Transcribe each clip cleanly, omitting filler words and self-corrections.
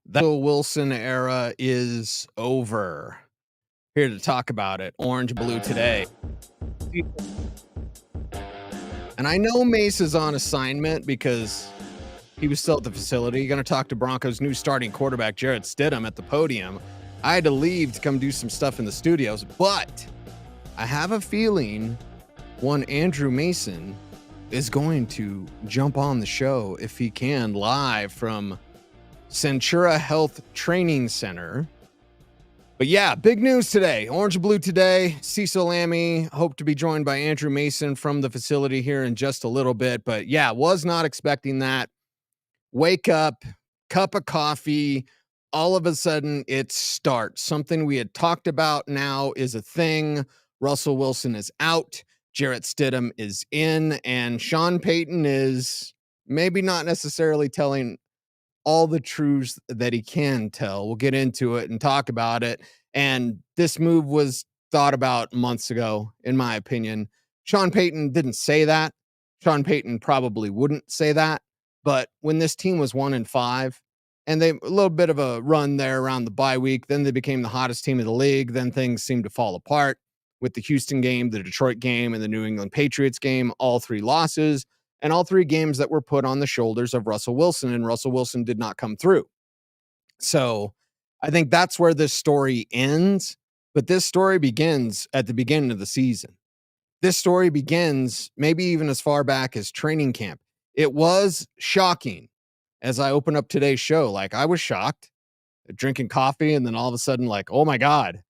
The Wilson era is over. Here to talk about it, Orange Blue today. And I know Mace is on assignment because he was still at the facility. You're going to talk to Broncos' new starting quarterback, Jarrett Stidham, at the podium. I had to leave to come do some stuff in the studios, but I have a feeling one Andrew Mason is going to jump on the show if he can, live from Centura Health Training Center. But yeah, big news today. Orange Blue today. Cecil, Lammey, hope to be joined by Andrew Mason from the facility here in just a little bit. But yeah, was not expecting that. Wake up, cup of coffee. All of a sudden, it starts. Something we had talked about now is a thing. Russell Wilson is out. Jarrett Stidham is in. And Sean Payton is maybe not necessarily telling all the truths that he can tell. We'll get into it and talk about it. And this move was thought about months ago, in my opinion. Sean Payton didn't say that. Sean Payton probably wouldn't say that. But when this team was 1-5, and they a little bit of a run there around the bye week, then they became the hottest team of the league. Then things seemed to fall apart with the Houston game, the Detroit game, and the New England Patriots game, all three losses. And all three games that were put on the shoulders of Russell Wilson, and Russell Wilson did not come through. So I think that's where this story ends. But this story begins at the beginning of the season. This story begins maybe even as far back as training camp. It was shocking as I open up today's show. Like, I was shocked, drinking coffee, and then all of a sudden, like, oh my God,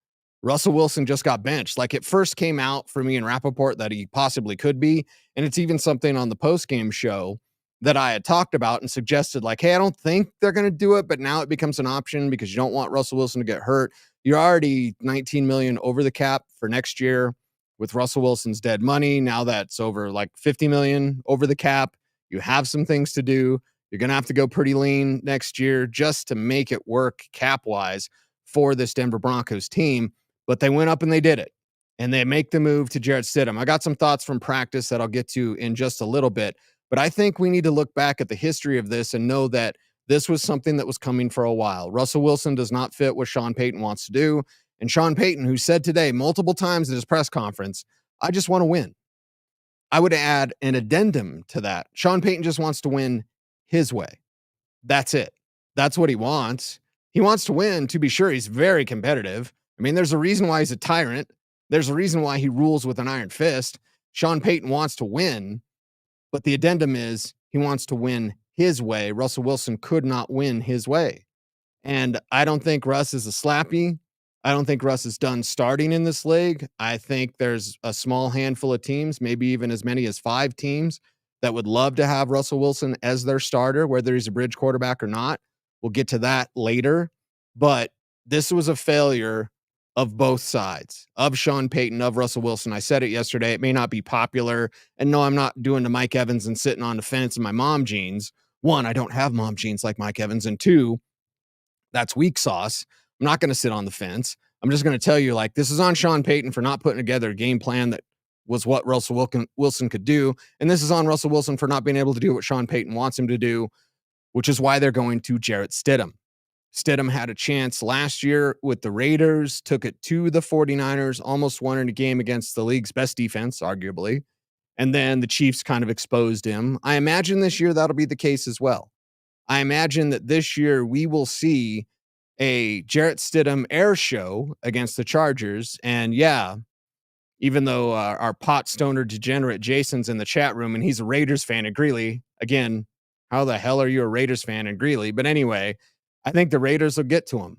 Russell Wilson just got benched. Like, it first came out for me in Rappaport that he possibly could be. And it's even something on the post-game show that I had talked about and suggested, like, hey, I don't think they're going to do it, but now it becomes an option because you don't want Russell Wilson to get hurt. You're already $19 million over the cap for next year with Russell Wilson's dead money. Now that's over like $50 million over the cap. You have some things to do. You're going to have to go pretty lean next year just to make it work cap-wise for this Denver Broncos team. But they went up and they did it. And they make the move to Jarrett Stidham. I got some thoughts from practice that I'll get to in just a little bit. But I think we need to look back at the history of this and know that this was something that was coming for a while. Russell Wilson does not fit what Sean Payton wants to do. And Sean Payton, who said today multiple times at his press conference, I just want to win. I would add an addendum to that. Sean Payton just wants to win his way. That's it. That's what he wants. He wants to win, to be sure. He's very competitive. I mean, there's a reason why he's a tyrant. There's a reason why he rules with an iron fist. Sean Payton wants to win, but the addendum is he wants to win his way. Russell Wilson could not win his way. And I don't think Russ is a slappy. I don't think Russ is done starting in this league. I think there's a small handful of teams, maybe even as many as 5 teams, that would love to have Russell Wilson as their starter, whether he's a bridge quarterback or not. We'll get to that later. But this was a failure of both sides, of Sean Payton, of Russell Wilson. I said it yesterday. It may not be popular. And no, I'm not doing the Mike Evans and sitting on the fence in my mom jeans. 1, I don't have mom jeans like Mike Evans. And 2, that's weak sauce. I'm not going to sit on the fence. I'm just going to tell you, like, this is on Sean Payton for not putting together a game plan that was what Russell Wilson could do. And this is on Russell Wilson for not being able to do what Sean Payton wants him to do, which is why they're going to Jarrett Stidham. Stidham had a chance last year with the Raiders, took it to the 49ers, almost won in a game against the league's best defense, arguably. And then the Chiefs kind of exposed him. I imagine this year that'll be the case as well. I imagine that this year we will see a Jarrett Stidham air show against the Chargers. And yeah, even though our pot stoner degenerate Jason's in the chat room and he's a Raiders fan in Greeley, again, how the hell are you a Raiders fan in Greeley? But anyway, I think the Raiders will get to him.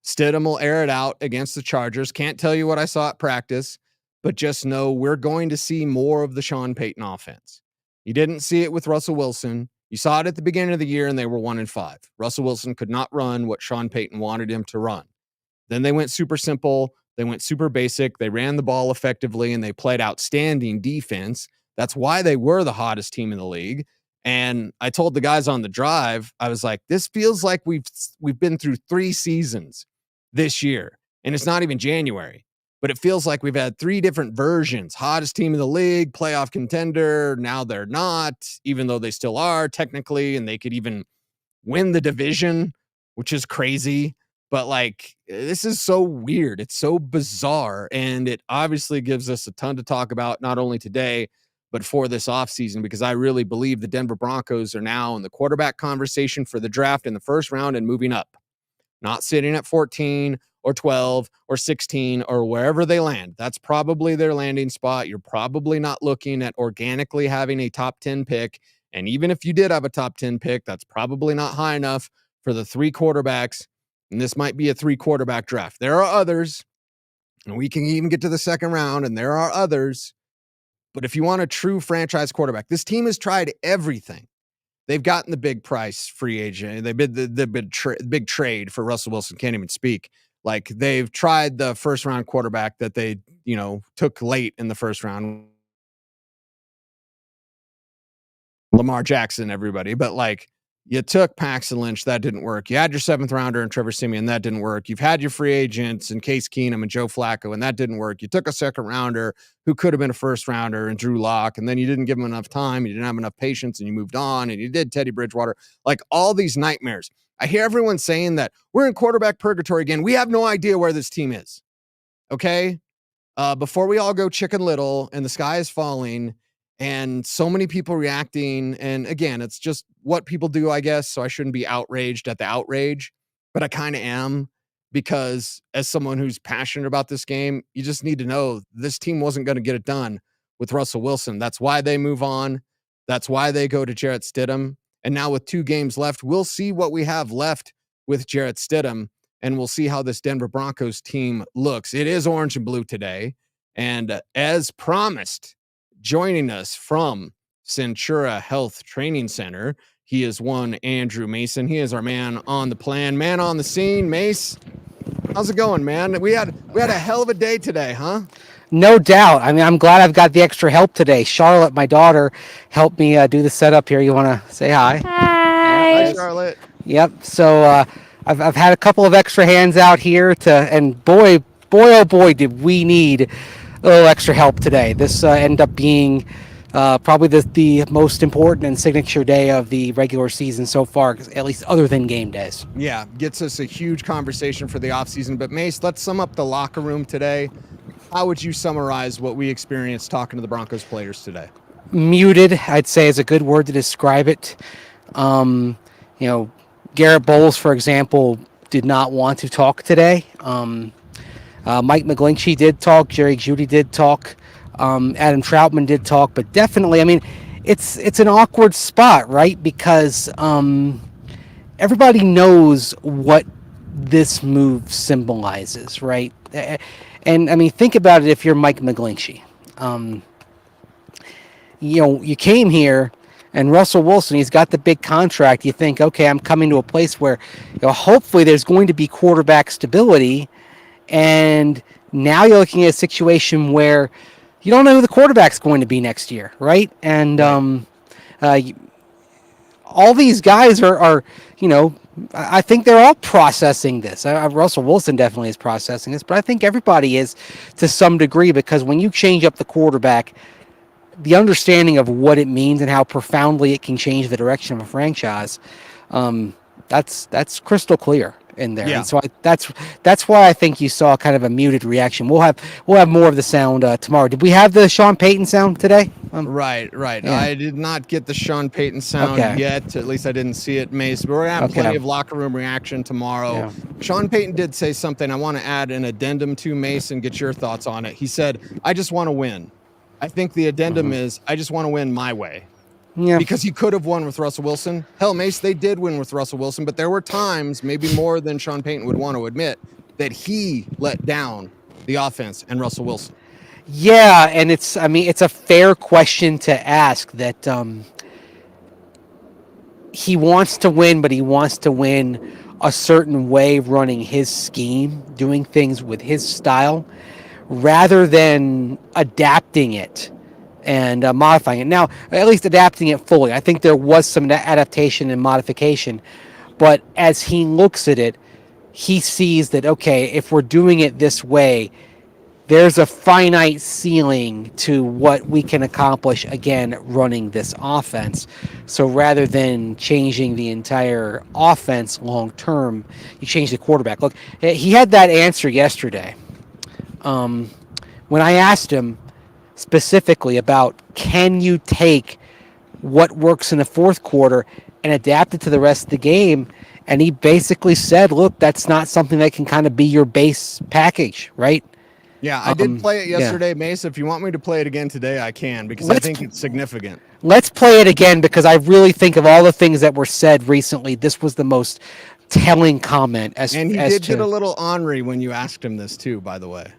Stidham will air it out against the Chargers. Can't tell you what I saw at practice, but just know we're going to see more of the Sean Payton offense. You didn't see it with Russell Wilson. You saw it at the beginning of the year and they were 1-5. Russell Wilson could not run what Sean Payton wanted him to run. Then they went super simple. They went super basic. They ran the ball effectively and they played outstanding defense. That's why they were the hottest team in the league. And I told the guys on the drive, I was like, this feels like we've been through 3 seasons this year. And it's not even January, but it feels like we've had 3 different versions. Hottest team in the league, playoff contender. Now they're not, even though they still are technically, and they could even win the division. which is crazy. But like, this is so weird. It's so bizarre. And it obviously gives us a ton to talk about, not only today, but for this offseason, because I really believe the Denver Broncos are now in the quarterback conversation for the draft in the first round and moving up, not sitting at 14 or 12 or 16 or wherever they land. That's probably their landing spot. You're probably not looking at organically having a top 10 pick. And even if you did have a top 10 pick, that's probably not high enough for the 3 quarterbacks. And this might be a 3 quarterback draft. There are others, and we can even get to the second round, and there are others. But if you want a true franchise quarterback, this team has tried everything. They've gotten the big price free agent. They bid the big trade for Russell Wilson. Can't even speak. Like, they've tried the first round quarterback that they, took late in the first round. Lamar Jackson, everybody. But like, you took Paxton Lynch, that didn't work. You had your 7th rounder in Trevor Siemian, that didn't work. You've had your free agents in Case Keenum and Joe Flacco, and that didn't work. You took a 2nd rounder who could have been a 1st rounder in Drew Locke, and then you didn't give him enough time. You didn't have enough patience, and you moved on, and you did Teddy Bridgewater. Like, all these nightmares. I hear everyone saying that we're in quarterback purgatory again. We have no idea where this team is. Okay? Before we all go Chicken Little and the sky is falling, and so many people reacting. And again, it's just what people do, I guess. So I shouldn't be outraged at the outrage, but I kind of am, because as someone who's passionate about this game, you just need to know this team wasn't going to get it done with Russell Wilson. That's why they move on. That's why they go to Jarrett Stidham. And now with 2 games left, we'll see what we have left with Jarrett Stidham, and we'll see how this Denver Broncos team looks. It is orange and blue today. And as promised, joining us from Centura Health Training Center, he is one Andrew Mason. He is our man on the plan, man on the scene. Mace, how's it going, man? We had a hell of a day today, huh? No doubt. I mean, I'm glad I've got the extra help today. Charlotte, my daughter, helped me do the setup here. You want to say hi? Hi, Charlotte. Yep. So I've had a couple of extra hands out here and boy, oh boy, did we need a little extra help today. This ended up being probably the most important and signature day of the regular season so far, at least other than game days. Yeah, gets us a huge conversation for the offseason. But Mace, let's sum up the locker room today. How would you summarize what we experienced talking to the Broncos players today? Muted, I'd say, is a good word to describe it. Garett Bolles, for example, did not want to talk today. Mike McGlinchey did talk. Jerry Jeudy did talk. Adam Troutman did talk. But definitely, I mean, it's an awkward spot, right? Because everybody knows what this move symbolizes, right? And, I mean, think about it if you're Mike McGlinchey. You came here, and Russell Wilson, he's got the big contract. You think, okay, I'm coming to a place where hopefully there's going to be quarterback stability. And now you're looking at a situation where you don't know who the quarterback's going to be next year, right? And all these guys are I think they're all processing this. Russell Wilson definitely is processing this, but I think everybody is to some degree, because when you change up the quarterback, the understanding of what it means and how profoundly it can change the direction of a franchise, that's crystal clear in there. Yeah. And so that's why I think you saw kind of a muted reaction. We'll have more of the sound tomorrow. Did we have the Sean Payton sound today? Right. Yeah. I did not get the Sean Payton sound yet. At least I didn't see it, Mace. But we're going to have plenty of locker room reaction tomorrow. Yeah. Sean Payton did say something I want to add an addendum to, Mace, and get your thoughts on it. He said, I just want to win. I think the addendum is, I just want to win my way. Yeah. Because he could have won with Russell Wilson. Hell, Mace, they did win with Russell Wilson, but there were times, maybe more than Sean Payton would want to admit, that he let down the offense and Russell Wilson. Yeah, and it's a fair question to ask, that he wants to win, but he wants to win a certain way, running his scheme, doing things with his style, rather than adapting it and modifying it. Now, at least adapting it fully. I think there was some adaptation and modification, but as he looks at it, he sees that, okay, if we're doing it this way, there's a finite ceiling to what we can accomplish, again, running this offense. So rather than changing the entire offense long term, you change the quarterback. Look, he had that answer yesterday. When I asked him specifically about, can you take what works in the fourth quarter and adapt it to the rest of the game, and he basically said, look, that's not something that can kind of be your base package, right? Yeah, I did play it yesterday, Mace. If you want me to play it again today, I can, because I think it's significant. Let's play it again, because I really think of all the things that were said recently, this was the most telling comment. And he did get a little ornery when you asked him this too, by the way.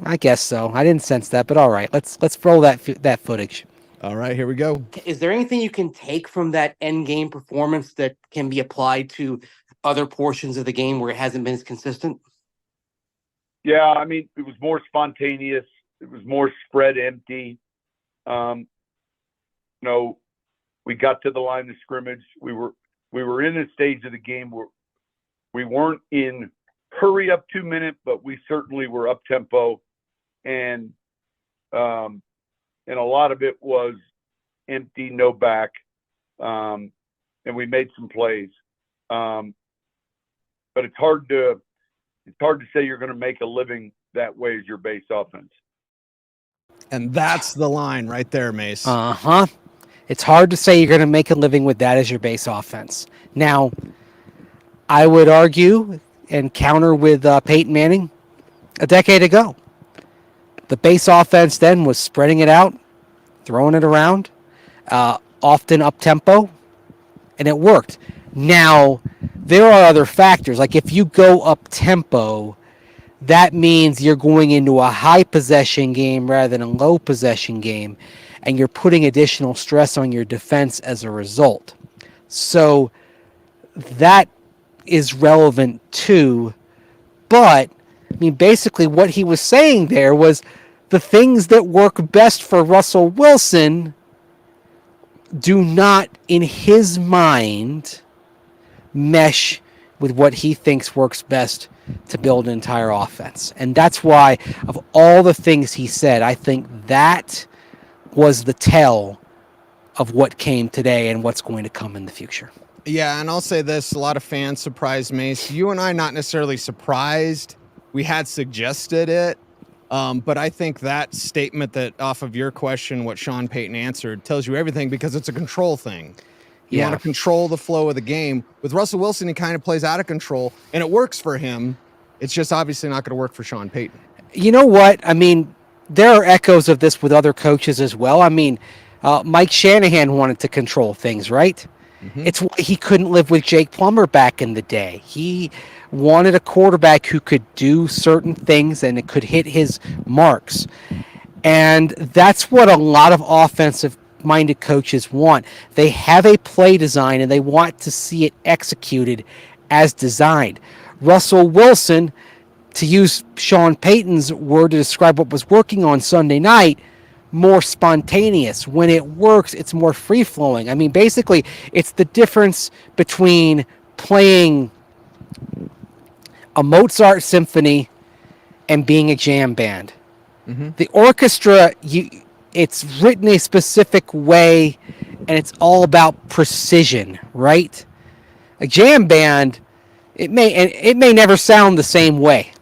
I guess so. I didn't sense that, but all right. Let's roll that footage. All right, here we go. Is there anything you can take from that end game performance that can be applied to other portions of the game where it hasn't been as consistent? Yeah, I mean, it was more spontaneous. It was more spread empty. You know, we got to the line of scrimmage. We were in a stage of the game where we weren't in hurry up 2 minute, but we certainly were up tempo, and a lot of it was empty, no back, and we made some plays. But it's hard to say you're going to make a living that way as your base offense. And that's the line right there, Mace. It's hard to say you're going to make a living with that as your base offense. Now, I would argue and counter with Peyton Manning a decade ago. The base offense then was spreading it out, throwing it around, often up-tempo, and it worked. Now, there are other factors. Like if you go up-tempo, that means you're going into a high possession game rather than a low possession game, and you're putting additional stress on your defense as a result. So that is relevant too. But, I mean, basically what he was saying there was the things that work best for Russell Wilson do not, in his mind, mesh with what he thinks works best to build an entire offense. And that's why, of all the things he said, I think that was the tell of what came today and what's going to come in the future. Yeah, and I'll say this, a lot of fans surprised Mace. You and I not necessarily surprised. We had suggested it. But I think that statement that off of your question, what Sean Payton answered, tells you everything, because it's a control thing. You want to control the flow of the game. With Russell Wilson, he kind of plays out of control, and it works for him. It's just obviously not going to work for Sean Payton. You know what? I mean, there are echoes of this with other coaches as well. I mean, Mike Shanahan wanted to control things, right? Mm-hmm. It's why he couldn't live with Jake Plummer back in the day. He wanted a quarterback who could do certain things and it could hit his marks. And that's what a lot of offensive-minded coaches want. They have a play design and they want to see it executed as designed. Russell Wilson, to use Sean Payton's word to describe what was working on Sunday night, more spontaneous. When it works, it's more free-flowing. I mean, basically, it's the difference between playing a Mozart symphony and being a jam band. Mm-hmm. The orchestra, it's written a specific way, and it's all about precision, right? A jam band, it may never sound the same way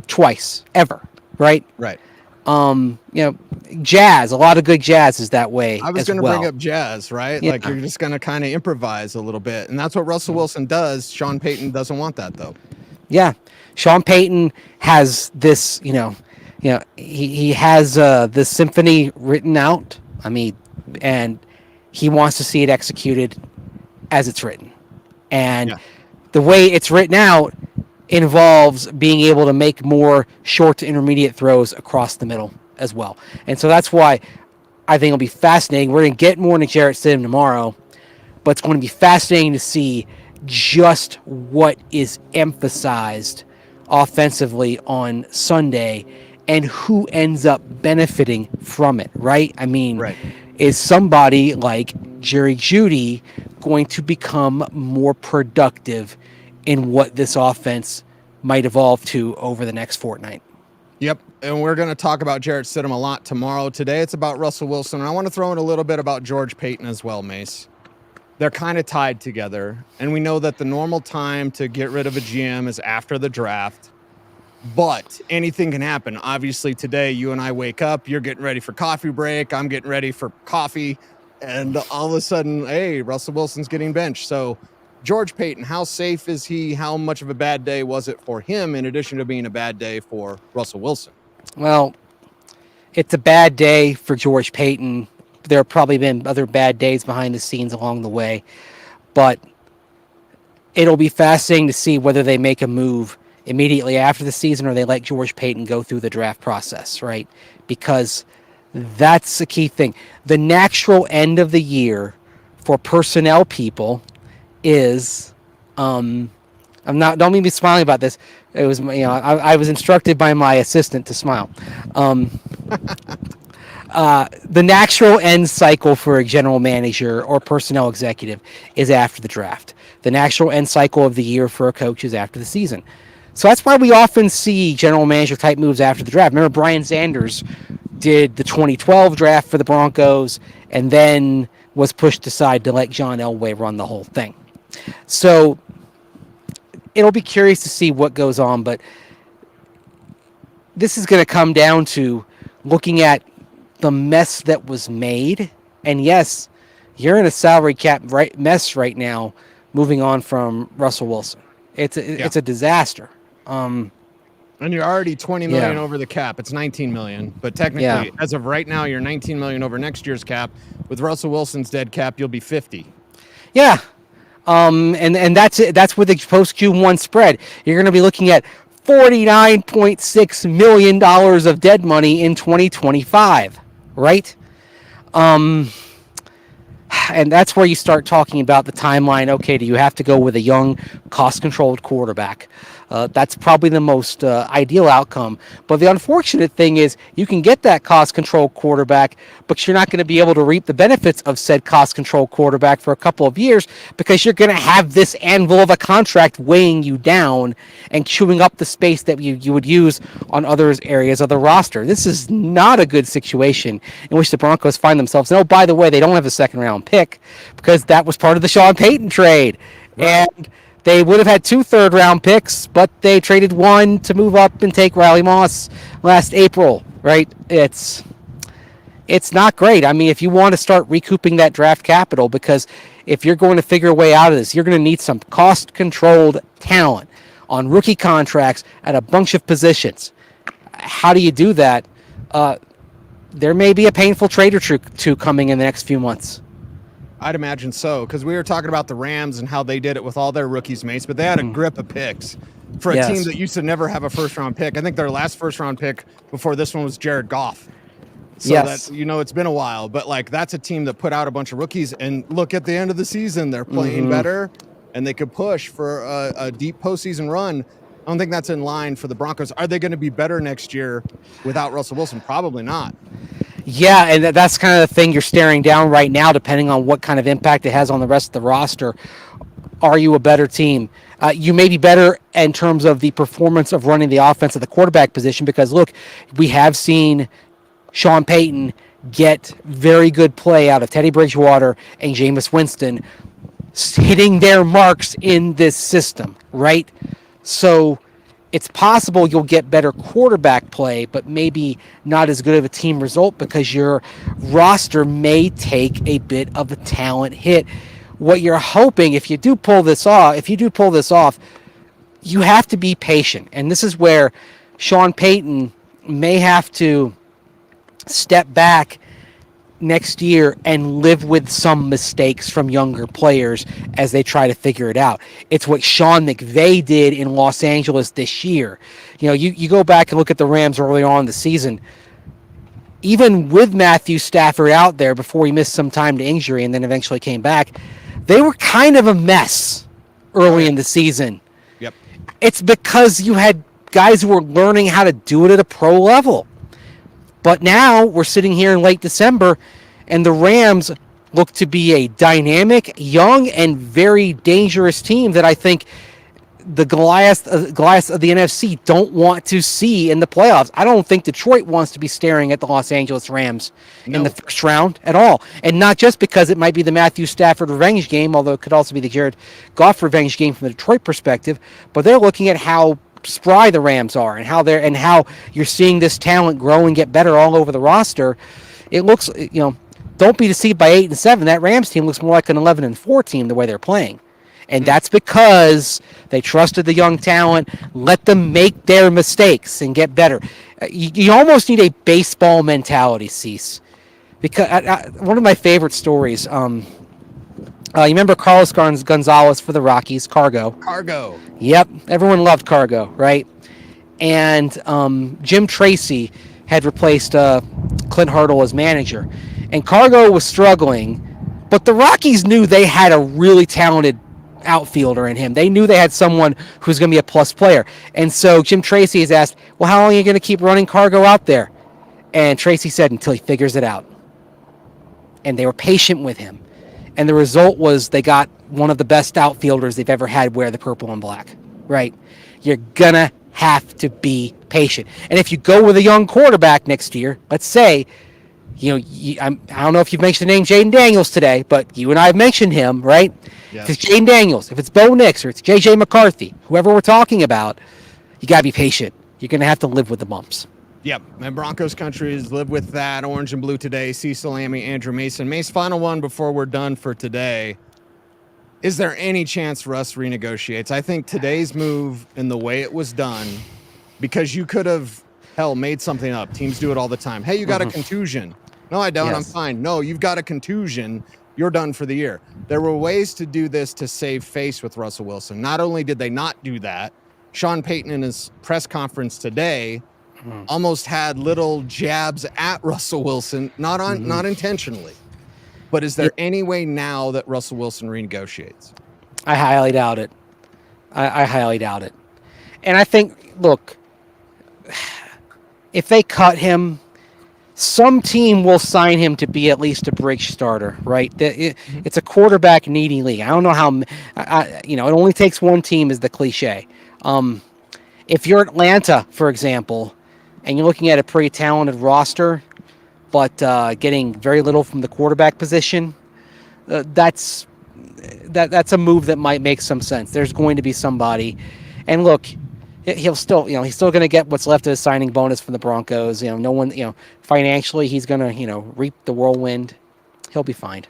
twice, ever, right? Right. You know, jazz, a lot of good jazz is that way. I was going to bring up jazz, right? Yeah. Like you're just going to kind of improvise a little bit. And that's what Russell Wilson does. Sean Payton doesn't want that, though. Yeah. Sean Payton has this, he has this symphony written out. I mean, and he wants to see it executed as it's written. And the way it's written out involves being able to make more short to intermediate throws across the middle as well. And so that's why I think it'll be fascinating. We're going to get more into Jarrett Stidham tomorrow, but it's going to be fascinating to see just what is emphasized offensively on Sunday and who ends up benefiting from it, right? I mean, is somebody like Jerry Jeudy going to become more productive in what this offense might evolve to over the next fortnight? Yep, and we're going to talk about Jarrett Stidham a lot tomorrow. Today it's about Russell Wilson, and I want to throw in a little bit about George Paton as well, Mace. They're kind of tied together, and we know that the normal time to get rid of a GM is after the draft, but anything can happen. Obviously, today you and I wake up, you're getting ready for coffee break, I'm getting ready for coffee, and all of a sudden, hey, Russell Wilson's getting benched. So George Paton, how safe is he? How much of a bad day was it for him in addition to being a bad day for Russell Wilson? Well, it's a bad day for George Paton. There have probably been other bad days behind the scenes along the way, but it'll be fascinating to see whether they make a move immediately after the season or they let George Paton go through the draft process, right? Because that's the key thing. The natural end of the year for personnel people is, don't mean me smiling about this. It was, I was instructed by my assistant to smile. The natural end cycle for a general manager or personnel executive is after the draft. The natural end cycle of the year for a coach is after the season. So that's why we often see general manager type moves after the draft. Remember, Brian Sanders did the 2012 draft for the Broncos and then was pushed aside to let John Elway run the whole thing. So it'll be curious to see what goes on, but this is going to come down to looking at the mess that was made. And yes, you're in a salary cap mess right now, moving on from Russell Wilson. It's a disaster. And you're already 20 million over the cap. It's 19 million, but technically, as of right now, you're 19 million over next year's cap. With Russell Wilson's dead cap, you'll be 50. Yeah. And that's it. That's with the post Q1 spread. You're going to be looking at $49.6 million of dead money in 2025, right? And that's where you start talking about the timeline. Okay, do you have to go with a young, cost-controlled quarterback? That's probably the most ideal outcome. But the unfortunate thing is you can get that cost-controlled quarterback, but you're not going to be able to reap the benefits of said cost-controlled quarterback for a couple of years because you're going to have this anvil of a contract weighing you down and chewing up the space that you would use on other areas of the roster. This is not a good situation in which the Broncos find themselves. And, oh, by the way, they don't have a second-round pick because that was part of the Sean Payton trade. Right. And they would have had 2 third-round picks, but they traded one to move up and take Riley Moss last April, right? It's not great. I mean, if you want to start recouping that draft capital, because if you're going to figure a way out of this, you're going to need some cost-controlled talent on rookie contracts at a bunch of positions. How do you do that? There may be a painful trade or two coming in the next few months. I'd imagine so, because we were talking about the Rams and how they did it with all their rookies, Mace, but they had a grip of picks for a team that used to never have a first-round pick. I think their last first-round pick before this one was Jared Goff. So that's, it's been a while, but like that's a team that put out a bunch of rookies, and look at the end of the season, they're playing better, and they could push for a deep postseason run. I don't think that's in line for the Broncos. Are they going to be better next year without Russell Wilson? Probably not. Yeah, and that's kind of the thing you're staring down right now, depending on what kind of impact it has on the rest of the roster. Are you a better team? You may be better in terms of the performance of running the offense at the quarterback position because, look, we have seen Sean Payton get very good play out of Teddy Bridgewater and Jameis Winston hitting their marks in this system, right? So it's possible you'll get better quarterback play, but maybe not as good of a team result because your roster may take a bit of a talent hit. What you're hoping, if you do pull this off, you have to be patient. And this is where Sean Payton may have to step back next year and live with some mistakes from younger players as they try to figure it out. It's what Sean McVay did in Los Angeles this year. You go back and look at the Rams early on in the season. Even with Matthew Stafford out there before he missed some time to injury and then eventually came back, they were kind of a mess early in the season. Yep. It's because you had guys who were learning how to do it at a pro level. But now we're sitting here in late December, and the Rams look to be a dynamic, young, and very dangerous team that I think the Goliath of the NFC don't want to see in the playoffs. I don't think Detroit wants to be staring at the Los Angeles Rams in the first round at all. And not just because it might be the Matthew Stafford revenge game, although it could also be the Jared Goff revenge game from the Detroit perspective, but they're looking at how spry the Rams are and how you're seeing this talent grow and get better all over the roster. It looks, don't be deceived by 8-7. That Rams team looks more like an 11-4 team the way they're playing. And that's because they trusted the young talent, let them make their mistakes and get better. You almost need a baseball mentality, Cease. Because one of my favorite stories, you remember Carlos Gonzalez for the Rockies, Cargo? Yep, everyone loved Cargo, right? And Jim Tracy had replaced Clint Hurdle as manager. And Cargo was struggling, but the Rockies knew they had a really talented outfielder in him. They knew they had someone who's going to be a plus player. And so Jim Tracy has asked, well, how long are you going to keep running Cargo out there? And Tracy said, until he figures it out. And they were patient with him. And the result was they got one of the best outfielders they've ever had wear the purple and black, right? You're going to have to be patient. And if you go with a young quarterback next year, let's say, I don't know if you've mentioned the name Jaden Daniels today, but you and I have mentioned him, right? Yes. If it's Jaden Daniels, if it's Bo Nix, or it's J.J. McCarthy, whoever we're talking about, you got to be patient. You're going to have to live with the bumps. Yep, and Broncos country has lived with that. Orange and blue today. Cecil, Lammey, Andrew Mason. Mace, final one before we're done for today. Is there any chance Russ renegotiates? I think today's move and the way it was done, because you could have, made something up. Teams do it all the time. Hey, you got a contusion. No, I don't. Yes. I'm fine. No, you've got a contusion. You're done for the year. There were ways to do this to save face with Russell Wilson. Not only did they not do that, Sean Payton in his press conference today almost had little jabs at Russell Wilson, not intentionally. But is there any way now that Russell Wilson renegotiates? I highly doubt it. I highly doubt it. And I think, look, if they cut him, some team will sign him to be at least a bridge starter, right? It's a quarterback needy league. I don't know how, it only takes one team is the cliche. If you're Atlanta, for example, and you're looking at a pretty talented roster, but getting very little from the quarterback position, that's a move that might make some sense. There's going to be somebody, and look, he's still going to get what's left of his signing bonus from the Broncos. No one, financially, he's going to, reap the whirlwind. He'll be fine.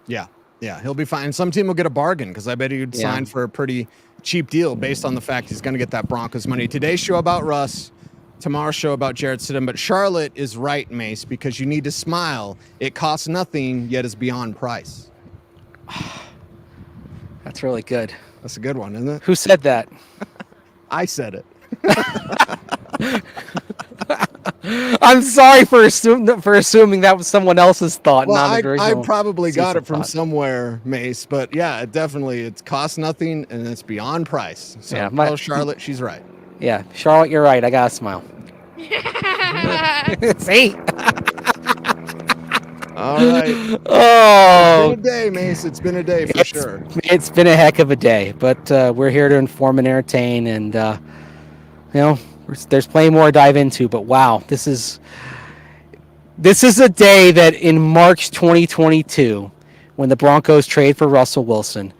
Yeah, he'll be fine. Some team will get a bargain because I bet he'd sign for a pretty cheap deal based on the fact he's going to get that Broncos money. Today's show about Russ, tomorrow's show about Jarrett Stidham. But Charlotte is right, Mace, because you need to smile. It costs nothing, yet is beyond price. That's really good. That's a good one, isn't it? Who said that? I said it. I'm sorry for assuming that was someone else's thought. Well, I probably got it from somewhere, Mace. But yeah, it costs nothing and it's beyond price. So tell Charlotte she's right. Yeah, Charlotte, you're right. I got to smile. See? All right. Oh, it's been a day, Mace. It's been a day for sure. It's been a heck of a day, but we're here to inform and entertain, and there's plenty more to dive into. But wow, this is a day that in March 2022, when the Broncos trade for Russell Wilson,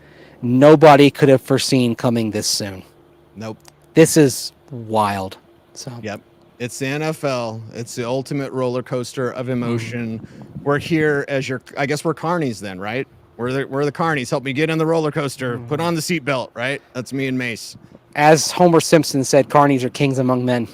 nobody could have foreseen coming this soon. Nope. This is wild. So. Yep. It's the NFL. It's the ultimate roller coaster of emotion. We're here as I guess we're carnies then, right? We're the carnies. Help me get in the roller coaster. Put on the seatbelt, right? That's me and Mace. As Homer Simpson said, carnies are kings among men.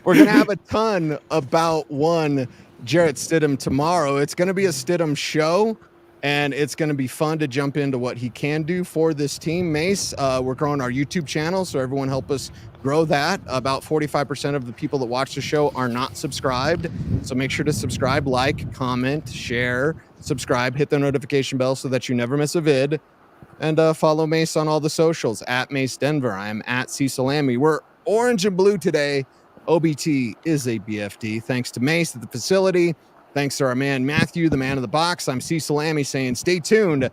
We're going to have a ton about one Jarrett Stidham tomorrow. It's going to be a Stidham show. And it's going to be fun to jump into what he can do for this team. Mace, we're growing our YouTube channel, so everyone help us grow that. About 45% of the people that watch the show are not subscribed. So make sure to subscribe, like, comment, share, subscribe, hit the notification bell so that you never miss a vid. And follow Mace on all the socials, at Mace Denver. I am at Cecil Lammey. We're orange and blue today. OBT is a BFD. Thanks to Mace at the facility. Thanks to our man, Matthew, the man of the box. I'm Cecil Lammey saying stay tuned.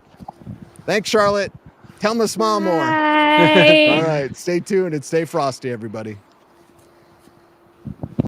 Thanks, Charlotte. Tell him to smile more. All Bye. right. Stay tuned and stay frosty, everybody.